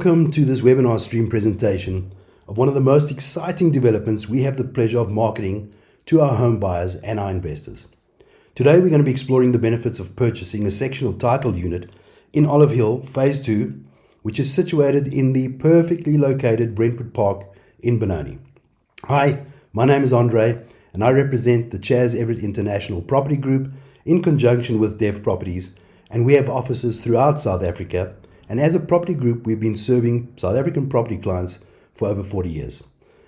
Welcome to this webinar stream presentation of one of the most exciting developments we have the pleasure of marketing to our home buyers and our investors. Today we're going to be exploring the benefits of purchasing a sectional title unit in Olive Hill Phase 2, which is situated in the perfectly located Brentwood Park in Benoni. Hi, my name is Andre and I represent the Chaz Everett International Property Group in conjunction with Dev Properties, and we have offices throughout South Africa. And as a property group, we've been serving South African property clients for over 40 years.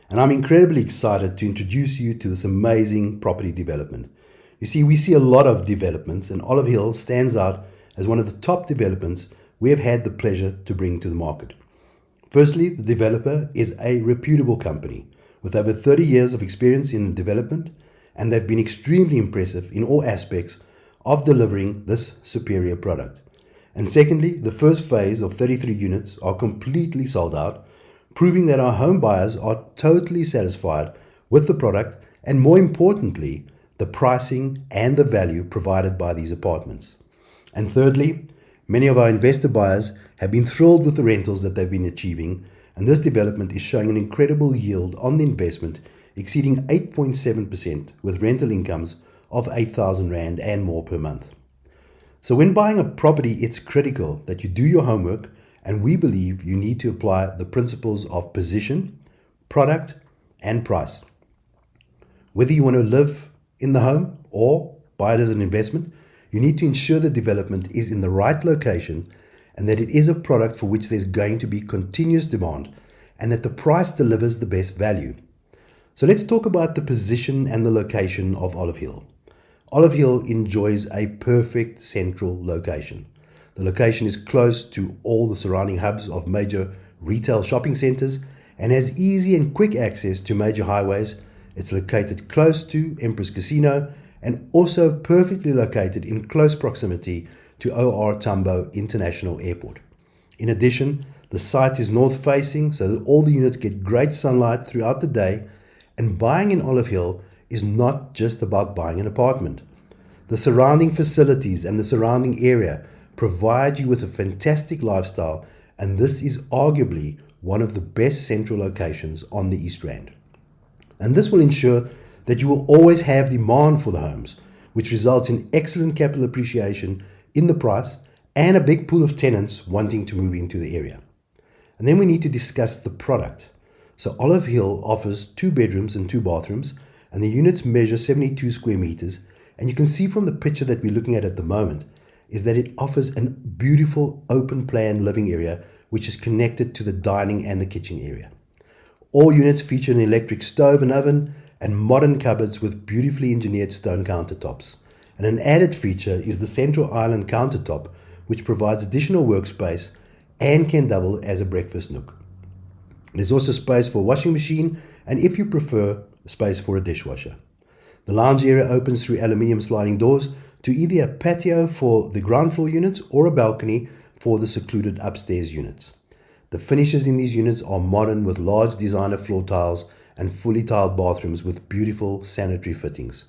And I'm incredibly excited to introduce you to this amazing property development. You see, we see a lot of developments, and Olive Hill stands out as one of the top developments we have had the pleasure to bring to the market. Firstly, the developer is a reputable company with over 30 years of experience in development, and they've been extremely impressive in all aspects of delivering this superior product. And secondly, the first phase of 33 units are completely sold out, proving that our home buyers are totally satisfied with the product and, more importantly, the pricing and the value provided by these apartments. And thirdly, many of our investor buyers have been thrilled with the rentals that they've been achieving, and this development is showing an incredible yield on the investment exceeding 8.7% with rental incomes of 8,000 Rand and more per month. So when buying a property, it's critical that you do your homework, and we believe you need to apply the principles of position, product, and price. Whether you want to live in the home or buy it as an investment, you need to ensure the development is in the right location and that it is a product for which there's going to be continuous demand and that the price delivers the best value. So let's talk about the position and the location of Olive Hill. Olive Hill enjoys a perfect central location. The location is close to all the surrounding hubs of major retail shopping centers and has easy and quick access to major highways. It's located close to Empress Casino and also perfectly located in close proximity to OR Tambo International Airport. In addition, the site is north facing so that all the units get great sunlight throughout the day, and buying in Olive Hill is not just about buying an apartment. The surrounding facilities and the surrounding area provide you with a fantastic lifestyle, and this is arguably one of the best central locations on the East Rand. And this will ensure that you will always have demand for the homes, which results in excellent capital appreciation in the price and a big pool of tenants wanting to move into the area. And then we need to discuss the product. So Olive Hill offers 2 bedrooms and 2 bathrooms, and the units measure 72 square meters. And you can see from the picture that we're looking at the moment is that it offers a beautiful open plan living area which is connected to the dining and the kitchen area. All units feature an electric stove and oven and modern cupboards with beautifully engineered stone countertops. And an added feature is the central island countertop, which provides additional workspace and can double as a breakfast nook. There's also space for a washing machine and, if you prefer, space for a dishwasher. The lounge area opens through aluminium sliding doors to either a patio for the ground floor units or a balcony for the secluded upstairs units. The finishes in these units are modern with large designer floor tiles and fully tiled bathrooms with beautiful sanitary fittings.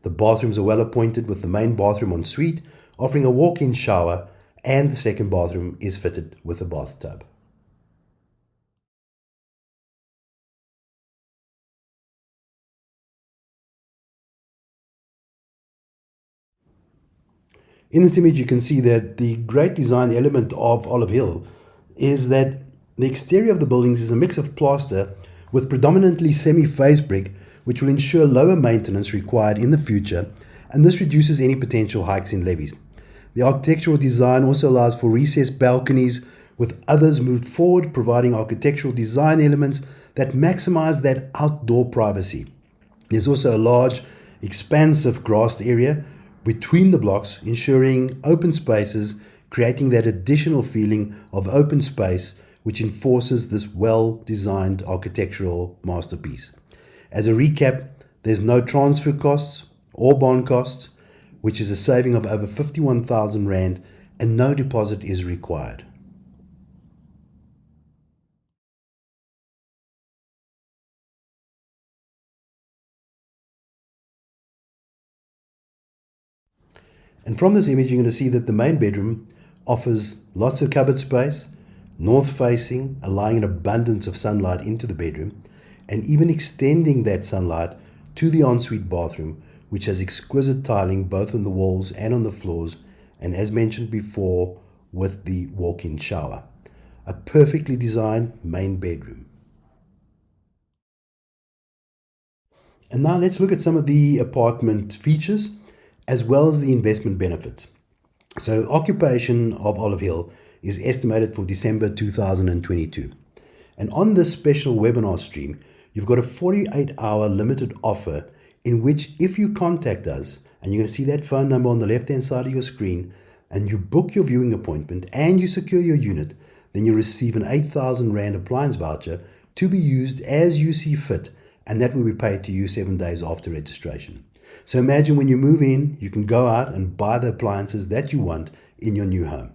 The bathrooms are well appointed with the main bathroom en suite offering a walk-in shower, and the second bathroom is fitted with a bathtub. In this image, you can see that the great design element of Olive Hill is that the exterior of the buildings is a mix of plaster with predominantly semi-phased brick, which will ensure lower maintenance required in the future, and this reduces any potential hikes in levies. The architectural design also allows for recessed balconies with others moved forward, providing architectural design elements that maximize that outdoor privacy. There's also a large, expansive grassed area between the blocks, ensuring open spaces, creating that additional feeling of open space which enforces this well-designed architectural masterpiece. As a recap, there's no transfer costs or bond costs, which is a saving of over 51,000 Rand, and no deposit is required. And from this image, you're going to see that the main bedroom offers lots of cupboard space. north facing, allowing an abundance of sunlight into the bedroom, and even extending that sunlight to the ensuite bathroom, which has exquisite tiling both on the walls and on the floors, and as mentioned before, with the walk-in shower. A perfectly designed main bedroom. And now let's look at some of the apartment features as well as the investment benefits. So occupation of Olive Hill is estimated for December 2022. And on this special webinar stream, you've got a 48-hour limited offer in which if you contact us, and you're going to see that phone number on the left-hand side of your screen, and you book your viewing appointment and you secure your unit, then you receive an 8,000 Rand appliance voucher to be used as you see fit, and that will be paid to you 7 days after registration. So imagine when you move in, you can go out and buy the appliances that you want in your new home.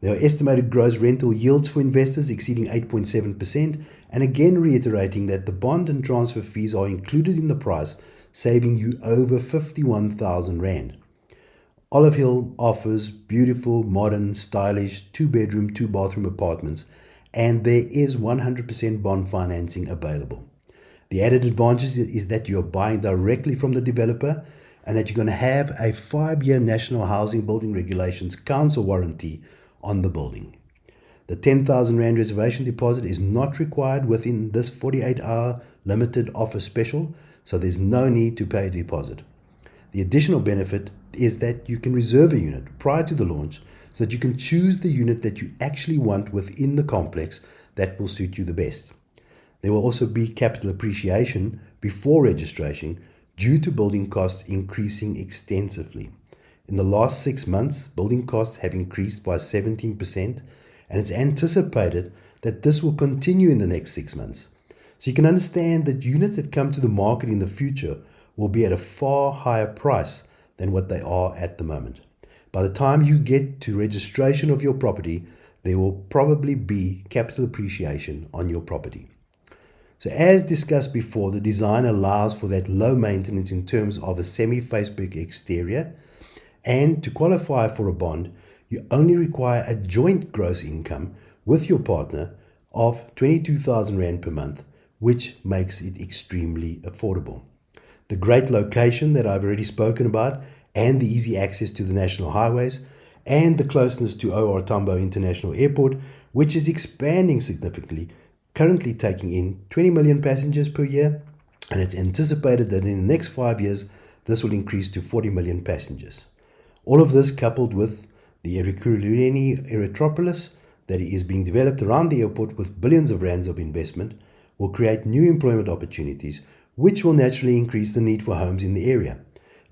There are estimated gross rental yields for investors exceeding 8.7%, and again reiterating that the bond and transfer fees are included in the price, saving you over 51,000 Rand. Olive Hill offers beautiful, modern, stylish 2-bedroom, 2-bathroom apartments, and there is 100% bond financing available. The added advantage is that you're buying directly from the developer and that you're going to have a 5-year National Housing Building Regulations Council warranty on the building. The 10,000 Rand reservation deposit is not required within this 48-hour limited offer special, so there's no need to pay a deposit. The additional benefit is that you can reserve a unit prior to the launch so that you can choose the unit that you actually want within the complex that will suit you the best. There will also be capital appreciation before registration due to building costs increasing extensively. In the last 6 months, building costs have increased by 17%, and it's anticipated that this will continue in the next 6 months. So you can understand that units that come to the market in the future will be at a far higher price than what they are at the moment. By the time you get to registration of your property, there will probably be capital appreciation on your property. So as discussed before, the design allows for that low maintenance in terms of a semi-facebrick exterior, and to qualify for a bond, you only require a joint gross income with your partner of 22,000 Rand per month, which makes it extremely affordable. The great location that I've already spoken about, and the easy access to the national highways, and the closeness to OR Tambo International Airport, which is expanding significantly, currently taking in 20 million passengers per year, and it's anticipated that in the next 5 years, this will increase to 40 million passengers. All of this coupled with the Ekurhuleni Erythropolis that is being developed around the airport with billions of rands of investment will create new employment opportunities, which will naturally increase the need for homes in the area,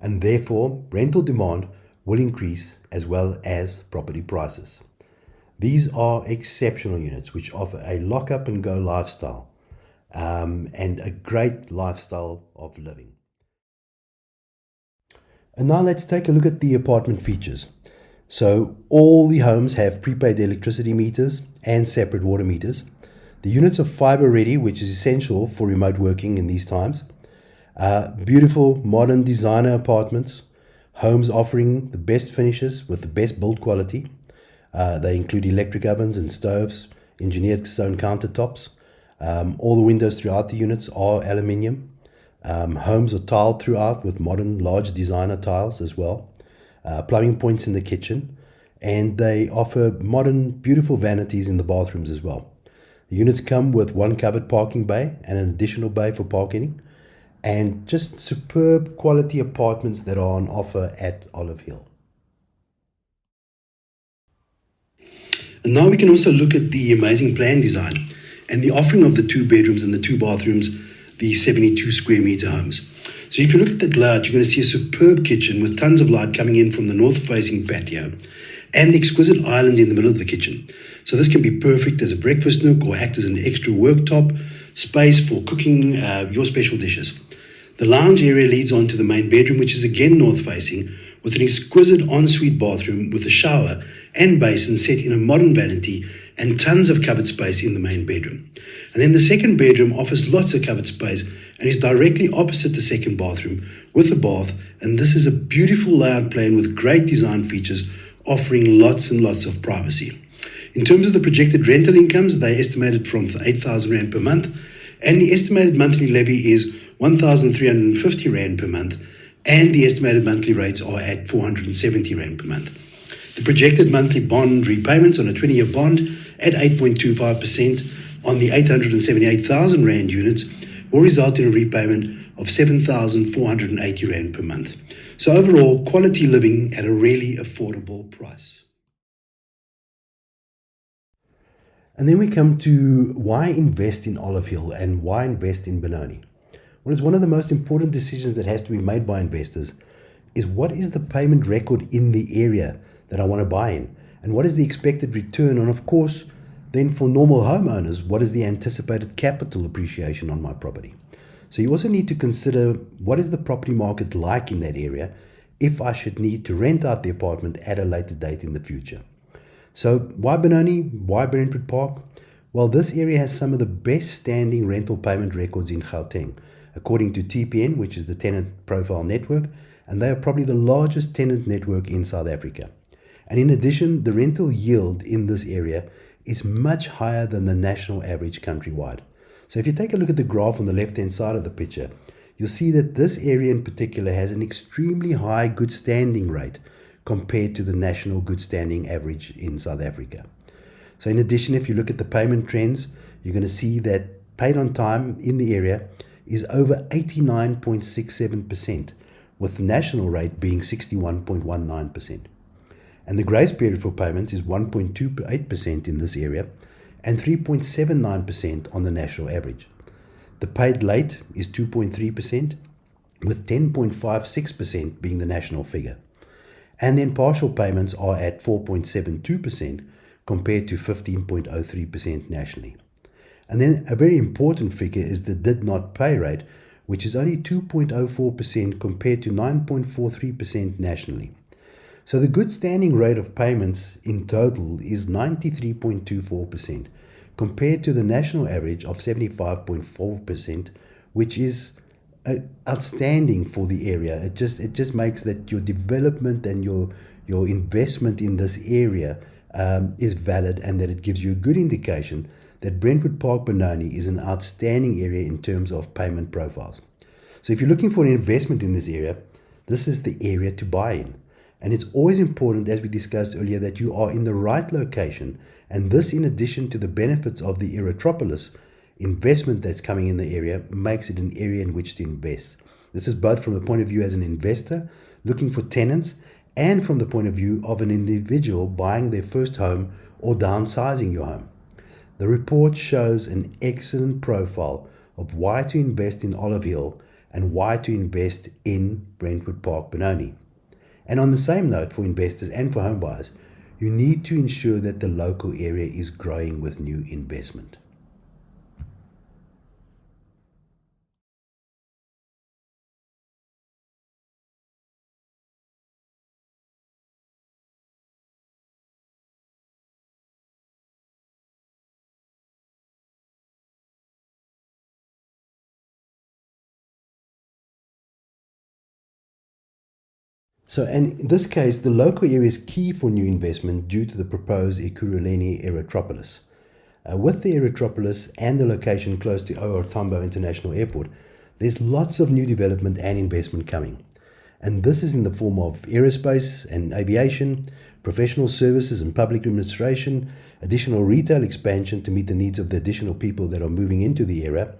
and therefore rental demand will increase as well as property prices. These are exceptional units which offer a lock-up and go lifestyle and a great lifestyle of living. And now let's take a look at the apartment features. So all the homes have prepaid electricity meters and separate water meters. The units are fiber ready, which is essential for remote working in these times. Beautiful modern designer apartments, homes offering the best finishes with the best build quality. They include electric ovens and stoves, engineered stone countertops. All the windows throughout the units are aluminium. Homes are tiled throughout with modern large designer tiles as well. Plumbing points in the kitchen, and they offer modern beautiful vanities in the bathrooms as well. The units come with one covered parking bay and an additional bay for parking, and just superb quality apartments that are on offer at Olive Hill. And now we can also look at the amazing plan design and the offering of the 2 bedrooms and the 2 bathrooms, the 72 square meter homes. So if you look at that layout, you're going to see a superb kitchen with tons of light coming in from the north-facing patio and the exquisite island in the middle of the kitchen. So this can be perfect as a breakfast nook or act as an extra worktop space for cooking your special dishes. The lounge area leads on to the main bedroom, which is again north-facing, with an exquisite ensuite bathroom with a shower and basin set in a modern vanity and tons of covered space in the main bedroom. And then the second bedroom offers lots of covered space and is directly opposite the second bathroom with a bath, and this is a beautiful layout plan with great design features offering lots and lots of privacy. In terms of the projected rental incomes, they estimated from 8,000 Rand per month, and the estimated monthly levy is 1,350 Rand per month, and the estimated monthly rates are at 470 Rand per month. The projected monthly bond repayments on a 20-year bond at 8.25% on the 878,000 Rand units will result in a repayment of 7,480 Rand per month. So overall, quality living at a really affordable price. And then we come to why invest in Olive Hill and why invest in Benoni. Well, it's one of the most important decisions that has to be made by investors is what is the payment record in the area that I want to buy in, and what is the expected return, and of course, then for normal homeowners, what is the anticipated capital appreciation on my property. So you also need to consider what is the property market like in that area if I should need to rent out the apartment at a later date in the future. So why Benoni? Why Brentwood Park? Well, this area has some of the best standing rental payment records in Gauteng, according to TPN, which is the Tenant Profile Network, and they are probably the largest tenant network in South Africa. And in addition, the rental yield in this area is much higher than the national average countrywide. So if you take a look at the graph on the left-hand side of the picture, you'll see that this area in particular has an extremely high good standing rate compared to the national good standing average in South Africa. So in addition, if you look at the payment trends, you're going to see that paid on time in the area is over 89.67%, with the national rate being 61.19%. And the grace period for payments is 1.28% in this area and 3.79% on the national average. The paid late is 2.3%, with 10.56% being the national figure. And then partial payments are at 4.72% compared to 15.03% nationally. And then a very important figure is the did not pay rate, which is only 2.04% compared to 9.43% nationally. So the good standing rate of payments in total is 93.24% compared to the national average of 75.4%, which is outstanding for the area. It just makes that your development and your investment in this area is valid, and that it gives you a good indication that Brentwood Park Benoni is an outstanding area in terms of payment profiles. So if you're looking for an investment in this area, this is the area to buy in. And it's always important, as we discussed earlier, that you are in the right location, and this, in addition to the benefits of the Erythropolis investment that's coming in the area, makes it an area in which to invest. This is both from the point of view as an investor looking for tenants and from the point of view of an individual buying their first home or downsizing your home. The report shows an excellent profile of why to invest in Olive Hill and why to invest in Brentwood Park Benoni. And on the same note, for investors and for home buyers, you need to ensure that the local area is growing with new investment. So, and in this case, the local area is key for new investment due to the proposed Ekurhuleni Erythropolis. With the Erythropolis and the location close to OR Tambo International Airport, there's lots of new development and investment coming. And this is in the form of aerospace and aviation, professional services and public administration, additional retail expansion to meet the needs of the additional people that are moving into the area,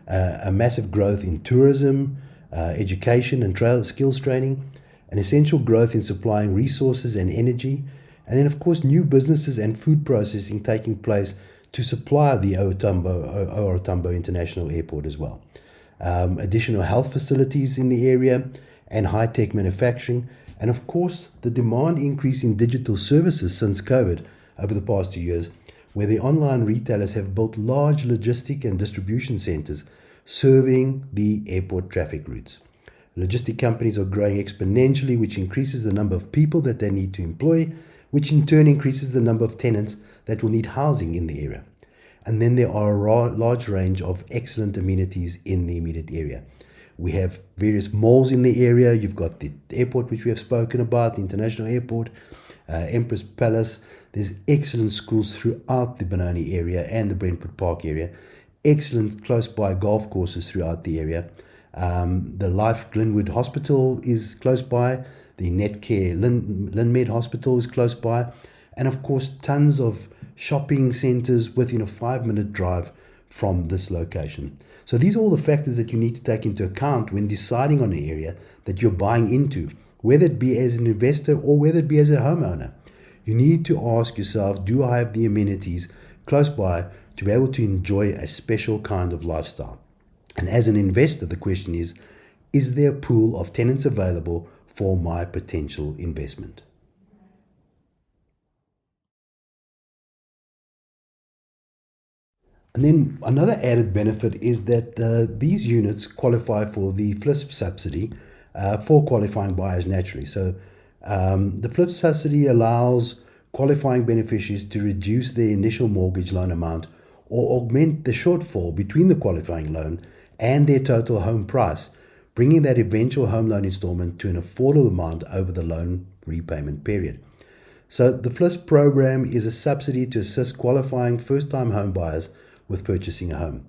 a massive growth in tourism, education and skills training, an essential growth in supplying resources and energy, and then of course new businesses and food processing taking place to supply the OR Tambo International Airport as well. Additional health facilities in the area and high-tech manufacturing, and of course the demand increase in digital services since COVID over the past 2 years, where the online retailers have built large logistic and distribution centers serving the airport traffic routes. Logistic companies are growing exponentially, which increases the number of people that they need to employ, which in turn increases the number of tenants that will need housing in the area. And then there are a large range of excellent amenities in the immediate area. We have various malls in the area. You've got the airport, which we have spoken about, the international airport. Empress Palace. There's excellent schools throughout the Benoni area and the Brentwood Park area. Excellent close by golf courses throughout the area. The Life Glenwood Hospital is close by. The Netcare Linmed Hospital is close by. And of course, tons of shopping centres within a 5-minute drive from this location. So these are all the factors that you need to take into account when deciding on an area that you're buying into, whether it be as an investor or whether it be as a homeowner. You need to ask yourself, do I have the amenities close by to be able to enjoy a special kind of lifestyle? And as an investor, the question is there a pool of tenants available for my potential investment? And then another added benefit is that these units qualify for the flip subsidy for qualifying buyers naturally. So the flip subsidy allows qualifying beneficiaries to reduce their initial mortgage loan amount or augment the shortfall between the qualifying loan and their total home price, bringing that eventual home loan installment to an affordable amount over the loan repayment period. So the FLIS program is a subsidy to assist qualifying first-time home buyers with purchasing a home.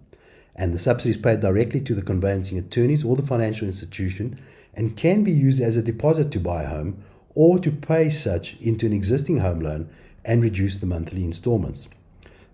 And the subsidy is paid directly to the conveyancing attorneys or the financial institution and can be used as a deposit to buy a home or to pay such into an existing home loan and reduce the monthly installments.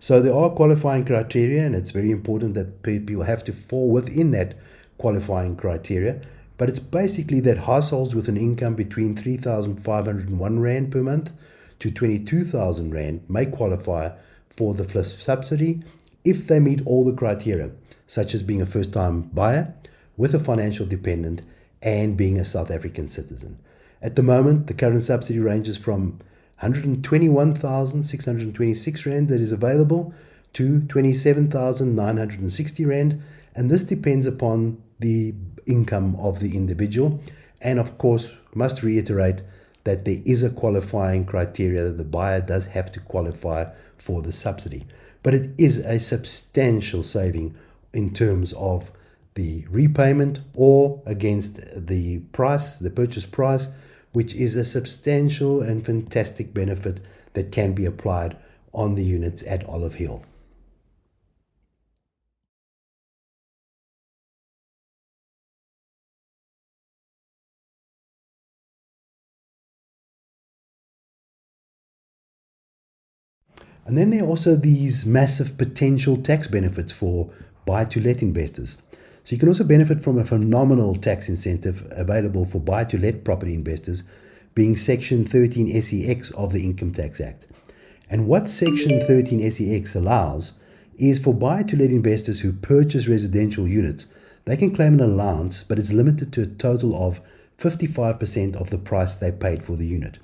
So there are qualifying criteria, and it's very important that people have to fall within that qualifying criteria. But it's basically that households with an income between 3,501 Rand per month to 22,000 Rand may qualify for the FLIS subsidy if they meet all the criteria, such as being a first-time buyer with a financial dependent and being a South African citizen. At the moment, the current subsidy ranges from 121,626 Rand that is available to 27,960 Rand, and this depends upon the income of the individual. And of course, must reiterate that there is a qualifying criteria that the buyer does have to qualify for the subsidy. But it is a substantial saving in terms of the repayment or against the price, the purchase price, which is a substantial and fantastic benefit that can be applied on the units at Olive Hill. And then there are also these massive potential tax benefits for buy-to-let investors. So you can also benefit from a phenomenal tax incentive available for buy-to-let property investors, being Section 13 SEX of the Income Tax Act. And what Section 13 SEX allows is for buy-to-let investors who purchase residential units, they can claim an allowance, but it's limited to a total of 55% of the price they paid for the unit.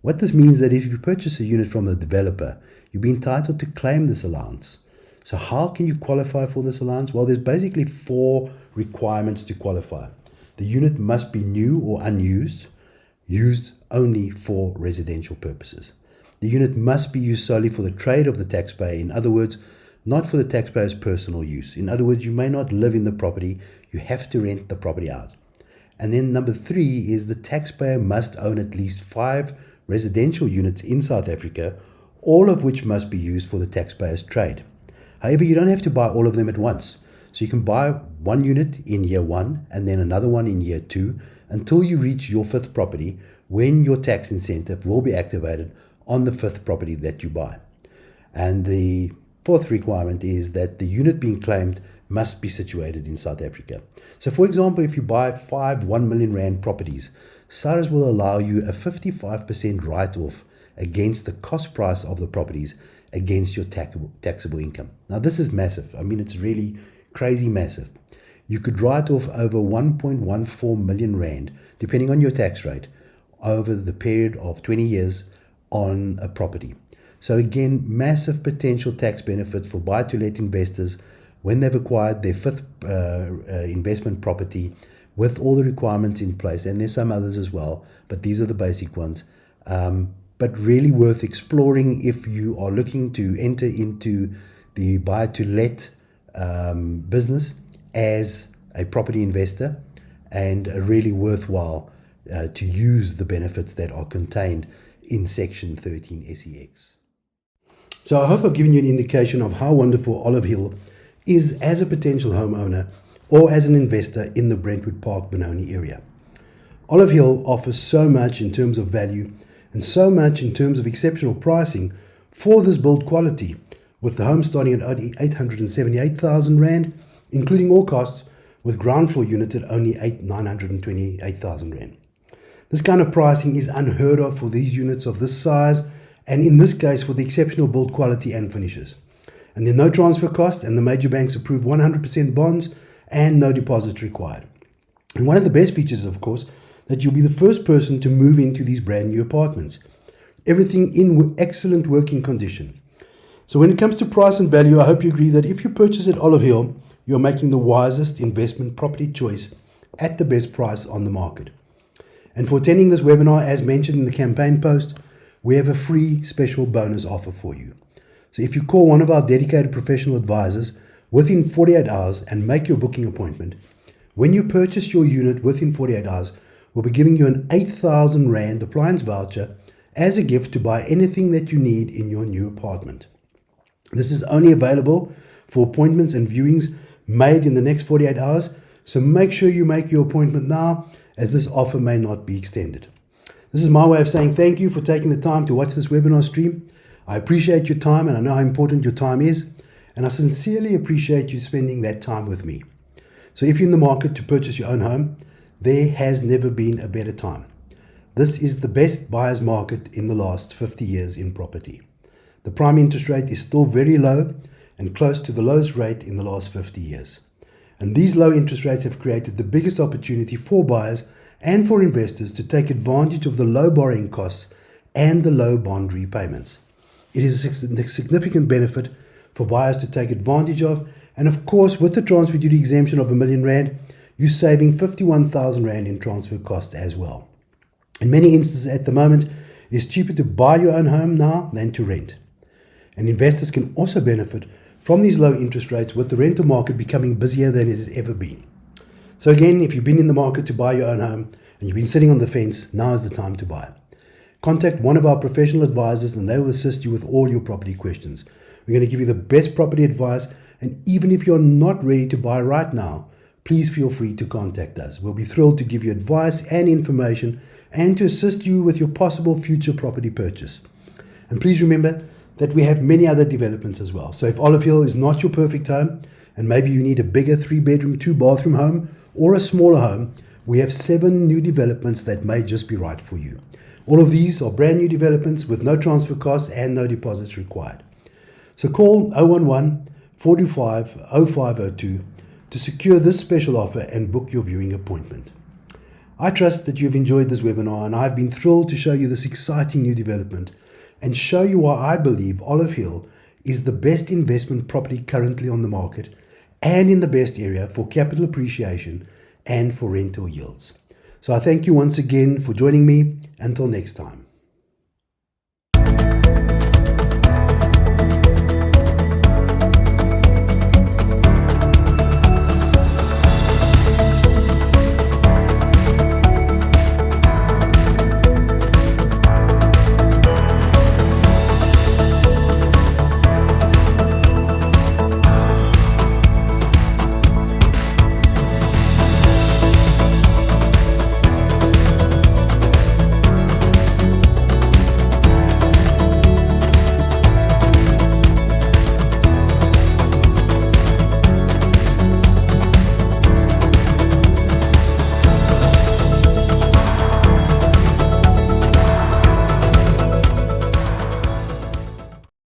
What this means is that if you purchase a unit from a developer, you'll be entitled to claim this allowance. So how can you qualify for this allowance? Well, there's basically 4 requirements to qualify. The unit must be new or unused, used only for residential purposes. The unit must be used solely for the trade of the taxpayer. In other words, not for the taxpayer's personal use. In other words, you may not live in the property, you have to rent the property out. And then number 3 is the taxpayer must own at least 5 residential units in South Africa, all of which must be used for the taxpayer's trade. However, you don't have to buy all of them at once. So you can buy one unit in year 1 and then another one in year 2 until you reach your 5th property, when your tax incentive will be activated on the 5th property that you buy. And the 4th requirement is that the unit being claimed must be situated in South Africa. So for example, if you buy 5 1 million Rand properties, SARS will allow you a 55% write-off against the cost price of the properties against your taxable income. Now this is massive. I mean, it's really crazy massive. You could write off over 1.14 million Rand, depending on your tax rate, over the period of 20 years on a property. So again, massive potential tax benefit for buy-to-let investors when they've acquired their 5th investment property with all the requirements in place. And there's some others as well, but these are the basic ones. But really worth exploring if you are looking to enter into the buy-to-let business as a property investor, and really worthwhile to use the benefits that are contained in Section 13 SEX. So I hope I've given you an indication of how wonderful Olive Hill is as a potential homeowner or as an investor in the Brentwood Park Benoni area. Olive Hill offers so much in terms of value and so much in terms of exceptional pricing for this build quality, with the home starting at only 878,000 Rand, including all costs, with ground floor unit at only 928,000 Rand. This kind of pricing is unheard of for these units of this size, and in this case for the exceptional build quality and finishes. And there are no transfer costs, and the major banks approve 100% bonds and no deposits required. And one of the best features is, of course, that you'll be the first person to move into these brand new apartments. Everything in excellent working condition. So when it comes to price and value, I hope you agree that if you purchase at Olive Hill, you're making the wisest investment property choice at the best price on the market. And for attending this webinar, as mentioned in the campaign post, we have a free special bonus offer for you. So if you call one of our dedicated professional advisors within 48 hours and make your booking appointment, when you purchase your unit within 48 hours, we'll be giving you an 8,000 Rand appliance voucher as a gift to buy anything that you need in your new apartment. This is only available for appointments and viewings made in the next 48 hours, so make sure you make your appointment now, as this offer may not be extended. This is my way of saying thank you for taking the time to watch this webinar stream. I appreciate your time, and I know how important your time is, and I sincerely appreciate you spending that time with me. So if you're in the market to purchase your own home, there has never been a better time. This is the best buyer's market in the last 50 years in property. The prime interest rate is still very low and close to the lowest rate in the last 50 years. And these low interest rates have created the biggest opportunity for buyers and for investors to take advantage of the low borrowing costs and the low bond repayments. It is a significant benefit for buyers to take advantage of, and of course with the transfer duty exemption of R1 million, you're saving 51,000 Rand in transfer costs as well. In many instances at the moment, it is cheaper to buy your own home now than to rent. And investors can also benefit from these low interest rates, with the rental market becoming busier than it has ever been. So again, if you've been in the market to buy your own home and you've been sitting on the fence, now is the time to buy. Contact one of our professional advisors and they will assist you with all your property questions. We're going to give you the best property advice, and even if you're not ready to buy right now, please feel free to contact us. We'll be thrilled to give you advice and information and to assist you with your possible future property purchase. And please remember that we have many other developments as well. So if Olive Hill is not your perfect home, and maybe you need a bigger 3-bedroom, 2-bathroom home or a smaller home, we have 7 new developments that may just be right for you. All of these are brand new developments with no transfer costs and no deposits required. So call 011 425 0502 to secure this special offer and book your viewing appointment. I trust that you've enjoyed this webinar, and I've been thrilled to show you this exciting new development and show you why I believe Olive Hill is the best investment property currently on the market and in the best area for capital appreciation and for rental yields. So I thank you once again for joining me. Until next time.